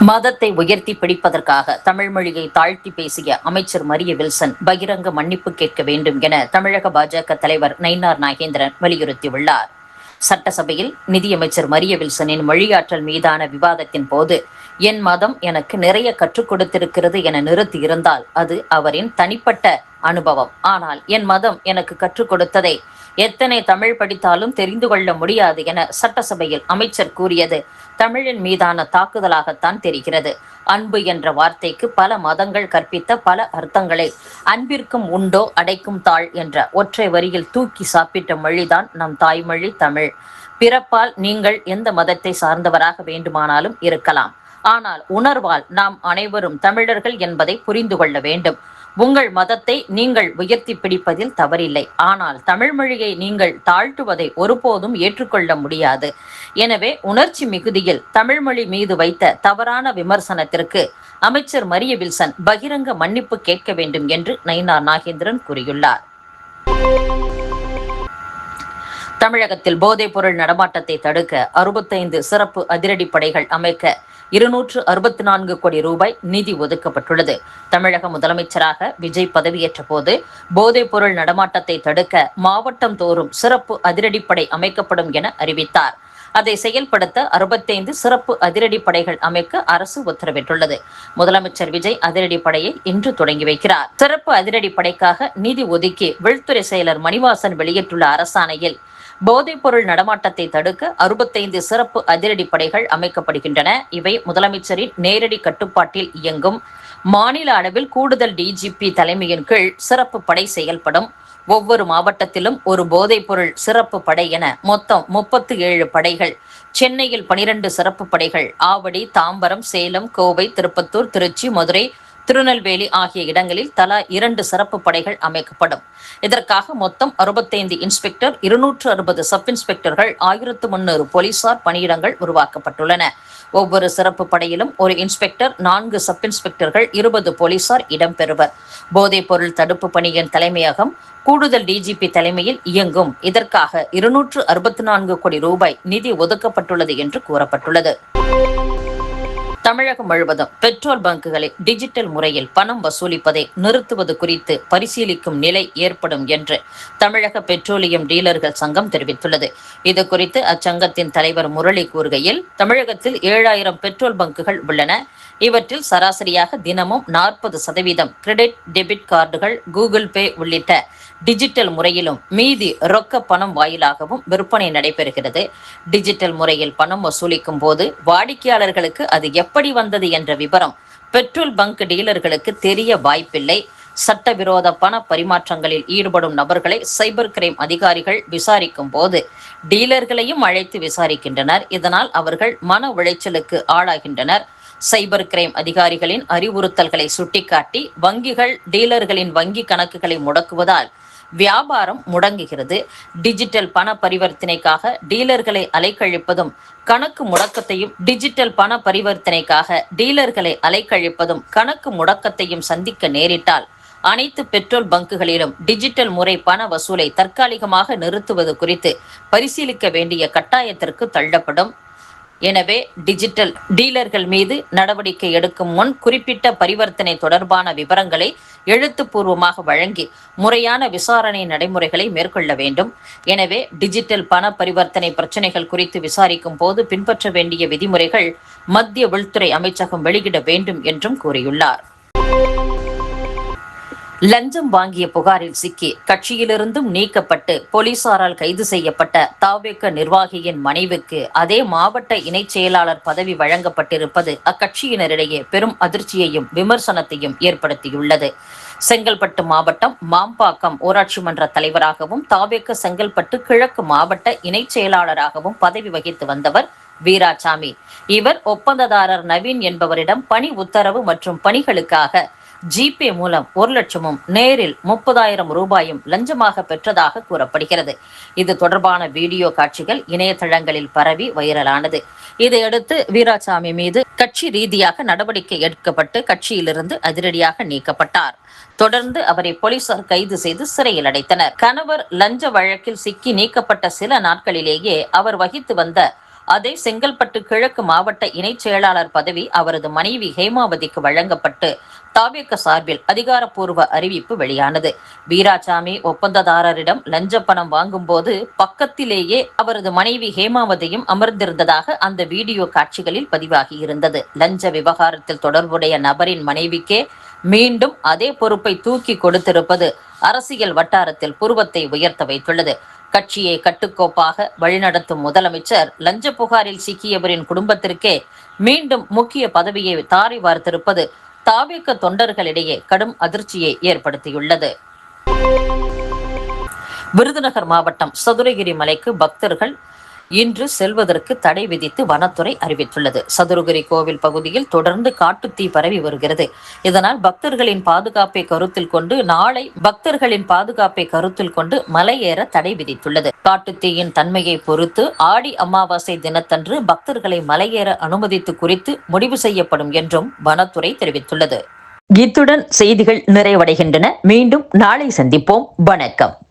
மதத்தை உயர்த்தி பிடிப்பதற்காக தமிழ் மொழியை தாழ்த்தி பேசிய அமைச்சர் மரிய வில்சன் பகிரங்க மன்னிப்பு கேட்க வேண்டும் என தமிழக பாஜக தலைவர் நயினார் நாகேந்திரன் வலியுறுத்தியுள்ளார். சட்டசபையில் நிதியமைச்சர் மரிய வில்சனின் மொழியாற்றல் மீதான விவாதத்தின் போது, என் மதம் எனக்கு நிறைய கற்றுக் கொடுத்திருக்கிறது என நிறுத்தியிருந்தால் அது அவரின் தனிப்பட்ட அனுபவம். ஆனால் என் மதம் எனக்கு கற்றுக் கொடுத்ததை எத்தனை தமிழ் படித்தாலும் தெரிந்து கொள்ள முடியாது என சட்டசபையில் அமைச்சர் கூறியது தமிழின் மீதான தாக்குதலாகத்தான் தெரிகிறது. அன்பு என்ற வார்த்தைக்கு பல மதங்கள் கற்பித்த பல அர்த்தங்களை அன்பிற்கும் உண்டோ அடைக்கும் தாழ் என்ற ஒற்றை வரியில் தூக்கி சாப்பிட்ட மொழிதான் நம் தாய்மொழி தமிழ். பிறப்பால் நீங்கள் எந்த மதத்தை சார்ந்தவராக வேண்டுமானாலும் இருக்கலாம். ஆனால் உணர்வால் நாம் அனைவரும் தமிழர்கள் என்பதை புரிந்து கொள்ள வேண்டும். உங்கள் மதத்தை நீங்கள் உயர்த்தி பிடிப்பதில் தவறில்லை. ஆனால் தமிழ் மொழியை நீங்கள் தாழ்த்துவதை ஒருபோதும் ஏற்றுக்கொள்ள முடியாது. எனவே உணர்ச்சி மிகுதியில் தமிழ் மொழி மீது வைத்த தவறான விமர்சனத்திற்கு அமைச்சர் மரிய வில்சன் பகிரங்க மன்னிப்பு கேட்க வேண்டும் என்று நயினார் நாகேந்திரன் கூறியுள்ளார். தமிழகத்தில் போதைப் பொருள் நடமாட்டத்தை தடுக்க 65 சிறப்பு அதிரடிப்படைகள் அமைக்க 264 கோடி ரூபாய் நிதி ஒதுக்கப்பட்டுள்ளது. தமிழக முதலமைச்சராக விஜய் பதவியேற்ற போது போதைப் பொருள் நடமாட்டத்தை தடுக்க மாவட்டம் தோறும் சிறப்பு அதிரடிப்படை அமைக்கப்படும் என அறிவித்தார். அதை செயல்படுத்த 65 சிறப்பு அதிரடிப்படைகள் அமைக்க அரசு உத்தரவிட்டுள்ளது. முதலமைச்சர் விஜய் அதிரடிப்படையை இன்று தொடங்கி வைக்கிறார். சிறப்பு அதிரடிப்படைக்காக நிதி ஒதுக்கி உள்துறை செயலர் மணிவாசன் வெளியிட்டுள்ள அரசாணையில் போதைப் பொருள் நடமாட்டத்தை தடுக்க 65 சிறப்பு அதிரடிப்படைகள் அமைக்கப்படுகின்றன. இவை முதலமைச்சரின் நேரடி கட்டுப்பாட்டில் இயங்கும். மாநில அளவில் கூடுதல் டிஜிபி தலைமையின் கீழ் சிறப்பு படை செயல்படும். ஒவ்வொரு மாவட்டத்திலும் ஒரு போதைப் பொருள் சிறப்பு படை என மொத்தம் 37 படைகள். சென்னையில் 12 சிறப்பு படைகள், ஆவடி, தாம்பரம், சேலம், கோவை, திருப்பத்தூர், திருச்சி, மதுரை, திருநெல்வேலி ஆகிய இடங்களில் தலா 2 சிறப்பு படைகள் அமைக்கப்படும். இதற்காக மொத்தம் 65 இன்ஸ்பெக்டர், 260 சப் இன்ஸ்பெக்டர்கள், 1300 போலீசார் பணியிடங்கள் உருவாக்கப்பட்டுள்ளன. ஒவ்வொரு சிறப்பு படையிலும் ஒரு இன்ஸ்பெக்டர், 4 சப் இன்ஸ்பெக்டர்கள், 20 போலீசார் இடம்பெறுவர். போதைப் பொருள் தடுப்பு பணியின் தலைமையகம் கூடுதல் டிஜிபி தலைமையில் இயங்கும். இதற்காக 264 கோடி ரூபாய் நிதி ஒதுக்கப்பட்டுள்ளது என்று கூறப்பட்டுள்ளது. தமிழகம் முழுவதும் பெட்ரோல் பங்குகளில் டிஜிட்டல் முறையில் பணம் வசூலிப்பதை நிறுத்துவது குறித்து பரிசீலிக்கும் நிலை ஏற்படும் என்று தமிழக பெட்ரோலியம் டீலர்கள் சங்கம் தெரிவித்துள்ளது. இது குறித்து அச்சங்கத்தின் தலைவர் முரளி கூறுகையில், தமிழகத்தில் 7000 பெட்ரோல் பங்குகள் உள்ளன. இவற்றில் சராசரியாக தினமும் 40% கிரெடிட், டெபிட் கார்டுகள், கூகுள் பே உள்ளிட்ட டிஜிட்டல் முறையிலும் மீதி ரொக்க பணம் வாயிலாகவும் விற்பனை நடைபெறுகிறது. டிஜிட்டல் முறையில் பணம் வசூலிக்கும் போது வாடிக்கையாளர்களுக்கு அது எப்படி வந்தது என்ற விவரம் பெட்ரோல் பங்க் டீலர்களுக்கு தெரிய வாய்ப்பில்லை. சட்டவிரோத பண பரிமாற்றங்களில் ஈடுபடும் நபர்களை சைபர் கிரைம் அதிகாரிகள் விசாரிக்கும் போது டீலர்களையும் அழைத்து விசாரிக்கின்றனர். இதனால் அவர்கள் மன உளைச்சலுக்கு ஆளாகின்றனர். சைபர் கிரைம் அதிகாரிகளின் அறிவுறுத்தல்களை சுட்டிக்காட்டி வங்கிகள் டீலர்களின் வங்கி கணக்குகளை முடக்குவதால் வியாபாரம் முடங்குகிறது. டிஜிட்டல் பண பரிவர்த்தனைக்காக டீலர்களை அலைக்கழிப்பதும் கணக்கு முடக்கத்தையும் சந்திக்க நேரிட்டால் அனைத்து பெட்ரோல் பங்குகளிலும் டிஜிட்டல் முறை பண வசூலை தற்காலிகமாக நிறுத்துவது குறித்து பரிசீலிக்க வேண்டிய கட்டாயத்திற்கு தள்ளப்படும். எனவே டிஜிட்டல் டீலர்கள் மீது நடவடிக்கை எடுக்கும் முன் குறிப்பிட்ட பரிவர்த்தனை தொடர்பான விவரங்களை எழுத்துப்பூர்வமாக வழங்கி முறையான விசாரணை நடைமுறைகளை மேற்கொள்ள வேண்டும். எனவே டிஜிட்டல் பண பரிவர்த்தனை பிரச்சனைகள் குறித்து விசாரிக்கும் போது பின்பற்ற வேண்டிய விதிமுறைகள் மத்திய உள்துறை அமைச்சகம் வெளியிட வேண்டும் என்றும் கூறியுள்ளார். லஞ்சம் வாங்கிய புகாரில் சிக்கி கட்சியிலிருந்தும் நீக்கப்பட்டு போலீசாரால் கைது செய்யப்பட்ட தாவேக நிர்வாகியின் மனைவிக்கு அதே மாவட்ட இணைச் செயலாளர் பதவி வழங்கப்பட்டிருப்பது அக்கட்சியினரிடையே பெரும் அதிர்ச்சியையும் விமர்சனத்தையும் ஏற்படுத்தியுள்ளது. செங்கல்பட்டு மாவட்டம் மாம்பாக்கம் ஊராட்சி மன்ற தலைவராகவும் தாவேக செங்கல்பட்டு கிழக்கு மாவட்ட இணைச் செயலாளராகவும் பதவி வகித்து வந்தவர் வீராசாமி. இவர் ஒப்பந்ததாரர் நவீன் என்பவரிடம் பணி உத்தரவு மற்றும் பணிகளுக்காக ஜிபே மூலம் 1 லட்சமும் நேரில் 30,000 ரூபாயும் லஞ்சமாக பெற்றதாக கூறப்படுகிறது. இது தொடர்பான வீடியோ காட்சிகள் இணையதளங்களில் பரவி வைரலானது. இதையடுத்து வீராசாமி மீது கட்சி ரீதியாக நடவடிக்கை எடுக்கப்பட்டு கட்சியிலிருந்து அதிரடியாக நீக்கப்பட்டார். தொடர்ந்து அவரை போலீசார் கைது செய்து சிறையில் அடைத்தனர். கணவர் லஞ்ச வழக்கில் சிக்கி நீக்கப்பட்ட சில நாட்களிலேயே அவர் வகித்து வந்த அதே செங்கல்பட்டு கிழக்கு மாவட்ட இணைச் செயலாளர் பதவி அவரது மனைவி ஹேமாவதிக்கு வழங்கப்பட்டு தாவேக சார்பில் அதிகாரப்பூர்வ அறிவிப்பு வெளியானது. வீராசாமி ஒப்பந்ததாரரிடம் லஞ்ச பணம் வாங்கும் போது பக்கத்திலேயே அவரது மனைவி ஹேமாவதியும் அமர்ந்திருந்ததாக அந்த வீடியோ காட்சிகளில் பதிவாகி இருந்தது. லஞ்ச விவகாரத்தில் தொடர்புடைய நபரின் மனைவிக்கே மீண்டும் அதே பொறுப்பை தூக்கி கொடுத்திருப்பது அரசியல் வட்டாரத்தில் புருவத்தை உயர்த்த வைத்துள்ளது. கட்சியை கட்டுக்கோப்பாக வழிநடத்தும் முதலமைச்சர் லஞ்ச புகாரில் சிக்கியவரின் குடும்பத்திற்கே மீண்டும் முக்கிய பதவியை தாரை வார்த்திருப்பது தாவேக தொண்டர்களிடையே கடும் அதிர்ச்சியை ஏற்படுத்தியுள்ளது. விருதுநகர் மாவட்டம் சதுரகிரி மலைக்கு பக்தர்கள் இன்று செல்வதற்கு தடை விதித்து வனத்துறை அறிவித்துள்ளது. சதுரகிரி கோவில் பகுதியில் தொடர்ந்து காட்டுத்தீ பரவி வருகிறது. இதனால் பக்தர்களின் பாதுகாப்பை கருத்தில் கொண்டு மலையேற தடை விதித்துள்ளது. காட்டுத்தீயின் தன்மையை பொறுத்து ஆடி அமாவாசை தினத்தன்று பக்தர்களை மலையேற அனுமதித்து குறித்து முடிவு செய்யப்படும் என்றும் வனத்துறை தெரிவித்துள்ளது. இத்துடன் செய்திகள் நிறைவடைகின்றன. மீண்டும் நாளை சந்திப்போம். வணக்கம்.